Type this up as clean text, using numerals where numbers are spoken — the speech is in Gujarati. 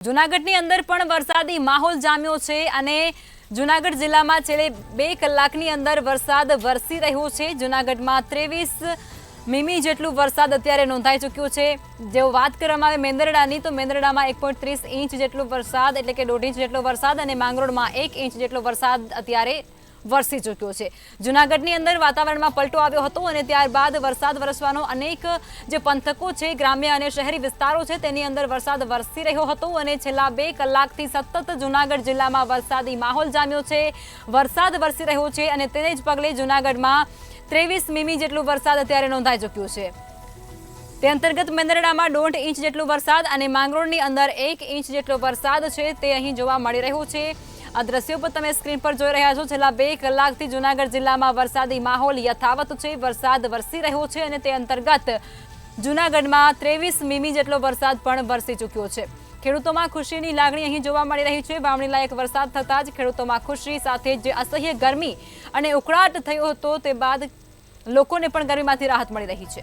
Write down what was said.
જૂનાગઢની અંદર પણ વરસાદી માહોલ જામ્યો છે અને જૂનાગઢ જિલ્લામાં છેલ્લે 2 કલાકની અંદર વરસાદ વરસી રહ્યો છે। જૂનાગઢમાં 23 મીમી જેટલું વરસાદ અત્યારે નોંધાઈ ચૂક્યો છે। જો વાત કરવામાં આવે મેંદરડાની તો મેંદરડામાં 1.30 ઇંચ જેટલો વરસાદ એટલે કે 1.5 ઇંચ જેટલો વરસાદ અને માંગરોળમાં 1 ઇંચ જેટલો વરસાદ અત્યારે વરસી ચૂક્યો છે। જૂનાગઢની અંદર વાતાવરણમાં પલટો આવ્યો હતો અને ત્યારબાદ વરસાદ વરસવાનો અનેક જે પંથકો છે ગ્રામ્ય અને શહેરી વિસ્તારો છે તેની અંદર વરસાદ વરસી રહ્યો હતો અને છેલ્લા 2 કલાકથી સતત જૂનાગઢ જિલ્લામાં વરસાદી માહોલ જામ્યો છે। વરસાદ વરસી રહ્યો છે અને તેને જ પગલે જૂનાગઢમાં 23 મીમી જેટલો વરસાદ અત્યારે નોંધાઈ ચૂક્યો છે। તે અંતર્ગત મેંદરડામાં 1.5 ઇંચ જેટલો વરસાદ અને માંગરોળની અંદર 1 ઇંચ જેટલો વરસાદ છે તે અહીં જોવા મળી રહ્યો છે। આ દ્રશ્યો પર તમે સ્ક્રીન પર જોઈ રહ્યા છો। છેલ્લા 2 કલાકથી જૂનાગઢ જિલ્લામાં વરસાદી માહોલ યથાવત છે। વરસાદ વરસી રહ્યો છે અને તે અંતર્ગત જૂનાગઢમાં 23 મીમી જેટલો વરસાદ પણ વરસી ચૂક્યો છે। ખેડૂતોમાં ખુશીની લાગણી અહીં જોવા મળી રહી છે। વાવણી લાયક વરસાદ થતાં જ ખેડૂતોમાં ખુશી સાથે જે અસહ્ય ગરમી અને ઉકળાટ થયો હતો તે બાદ લોકોને પણ ગરમીમાંથી રાહત મળી રહી છે।